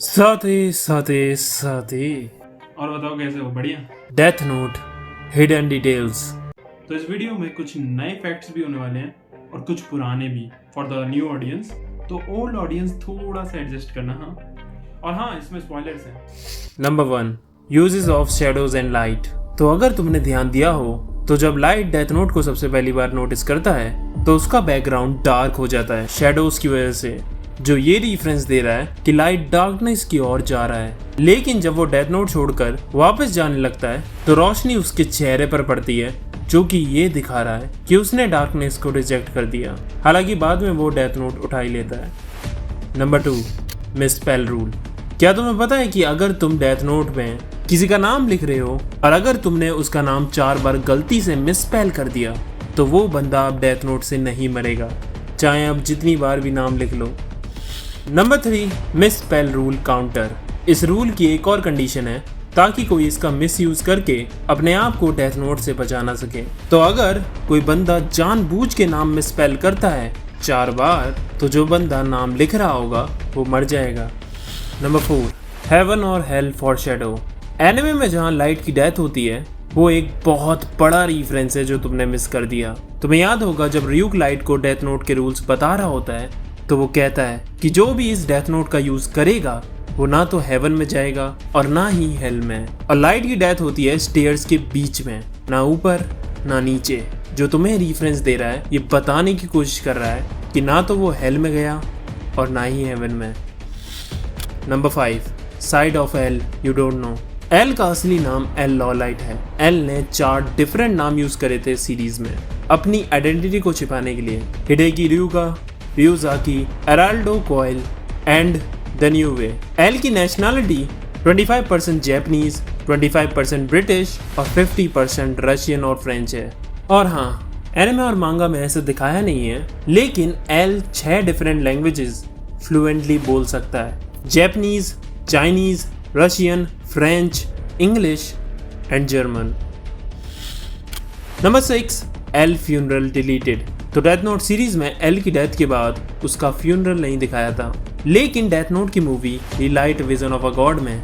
साथे और बताओ कैसे हो? बढ़िया। Death note hidden details. तो इस वीडियो में कुछ नए फैक्ट्स भी होने वाले हैं और कुछ पुराने भी फॉर द न्यू ऑडियंस। तो ओल्ड ऑडियंस थोड़ा सा एडजस्ट करना। हाँ, और हाँ, इसमें स्पॉयलर्स हैं। Number 1, uses of shadows and light. तो अगर तुमने ध्यान दिया हो तो जब लाइट डेथ नोट को सबसे पहली बार नोटिस करता है तो उसका बैकग्राउंड डार्क हो जाता है शैडोज की वजह से, जो ये रेफरेंस दे रहा है कि लाइट डार्कनेस की ओर जा रहा है। लेकिन जब वो डेथ नोट छोड़कर वापस जाने लगता है तो रोशनी उसके चेहरे पर पड़ती है, जो कि ये दिखा रहा है कि उसने डार्कनेस को रिजेक्ट कर दिया। हालांकि बाद में वो डेथ नोट उठा ही लेता है। Number 2, misspell rule. क्या तुम्हें पता है कि अगर तुम डेथ नोट में किसी का नाम लिख रहे हो और अगर तुमने उसका नाम 4 बार गलती से मिसस्पेल कर दिया तो वो बंदा अब डेथ नोट से नहीं मरेगा, चाहे अब जितनी बार भी नाम लिख लो। Number 3, misspell rule counter. इस रूल की एक और कंडीशन है ताकि कोई इसका मिसयूज करके अपने आप को डेथ नोट से बचा ना सके। तो अगर कोई बंदा जानबूझ के नाम मिसस्पेल करता है 4 बार तो जो बंदा नाम लिख रहा होगा वो मर जाएगा। नंबर 4, हेवन और हेल फॉर शैडो। एनिमे में जहाँ लाइट की डेथ होती है वो एक बहुत बड़ा रेफरेंस है जो तुमने मिस कर दिया। तुम्हें याद होगा जब रियूक लाइट को डेथ नोट के रूल्स बता रहा होता है तो वो कहता है कि जो भी इस डेथ नोट का यूज करेगा वो ना तो हेवन में जाएगा और ना ही हेल में। और लाइट की डेथ होती है स्टेयर्स के बीच में, ना ऊपर ना नीचे, जो तुम्हें रेफरेंस दे रहा है, ये बताने की कोशिश कर रहा है कि ना तो वो हेल में गया और ना ही हेवन में। Number 5, side of L U don't know. L का असली नाम एल लॉलाइट है। एल ने 4 डिफरेंट नाम यूज करे थे सीरीज में अपनी आइडेंटिटी को छिपाने के लिए। Hideki ryuga, ryuzaki, Eraldo Coil Deneuve L. एल की नेशनलिटी 25% जैपनीज, 25% ब्रिटिश और 50% रशियन और फ्रेंच है। और हाँ, एनिमे और मांगा में ऐसा दिखाया नहीं है, लेकिन एल 6 डिफरेंट लैंग्वेजेस फ्लुएंटली बोल सकता है। Japanese, Chinese, Russian, French, English and German. Number 6, L funeral deleted. तो डेथ नोट सीरीज में एल की डेथ के बाद उसका फ्यूनरल नहीं दिखाया था, लेकिन डेथ नोट की movie the light vision of a God में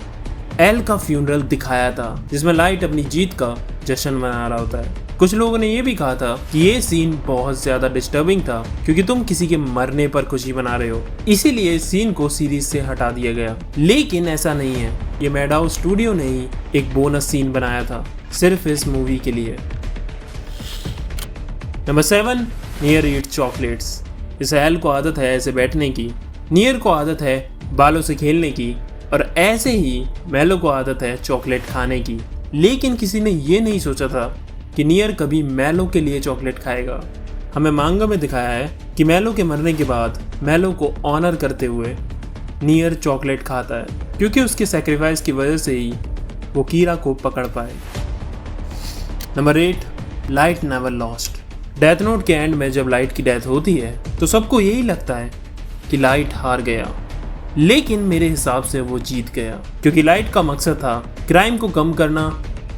एल का फ्यूनरल दिखाया था, जिसमें लाइट अपनी जीत का जश्न मना रहा होता है। कुछ लोगों ने ये भी कहा था कि ये सीन बहुत ज्यादा डिस्टर्बिंग था क्योंकि तुम किसी के मरने पर खुशी मना रहे हो, इसीलिए इस सीन को सीरीज से हटा दिया गया। लेकिन ऐसा नहीं है, ये मैडहाउस स्टूडियो ने ही एक बोनस सीन बनाया था सिर्फ इस मूवी के लिए। नंबर 7, नियर ईट चॉकलेट्स। इस एल को आदत है ऐसे बैठने की, नियर को आदत है बालों से खेलने की और ऐसे ही मेलो को आदत है चॉकलेट खाने की। लेकिन किसी ने ये नहीं सोचा था कि नियर कभी मेलो के लिए चॉकलेट खाएगा। हमें मांगा में दिखाया है कि मेलो के मरने के बाद मेलो को ऑनर करते हुए नियर चॉकलेट खाता है क्योंकि उसके सैक्रिफाइस की वजह से ही वो कीरा को पकड़ पाए। Number 8, light never lost. Death note के एंड में जब लाइट की डेथ होती है तो सबको यही लगता है कि लाइट हार गया, लेकिन मेरे हिसाब से वो जीत गया क्योंकि लाइट का मकसद था क्राइम को कम करना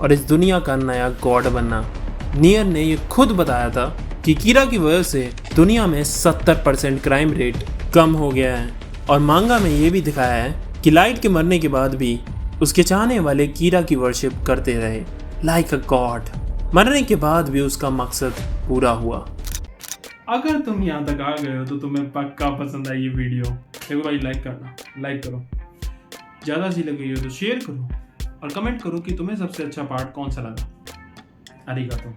और इस दुनिया का नया गॉड बनना। नियर ने ये खुद बताया था कि कीरा की वजह से दुनिया में 70% क्राइम रेट कम हो गया है। और मांगा में ये भी दिखाया है कि लाइट के मरने के बाद भी उसके चाहने वाले कीरा की वर्शिप करते रहे लाइक अ गॉड। मरने के बाद भी उसका मकसद पूरा हुआ। अगर तुम यहाँ तक आ गए हो तो तुम्हें पक्का पसंद आई ये वीडियो। देखो भाई, लाइक करना, लाइक करो। ज़्यादा अच्छी लगी हो तो शेयर करो और कमेंट करो कि तुम्हें सबसे अच्छा पार्ट कौन सा लगा। अरिगातो।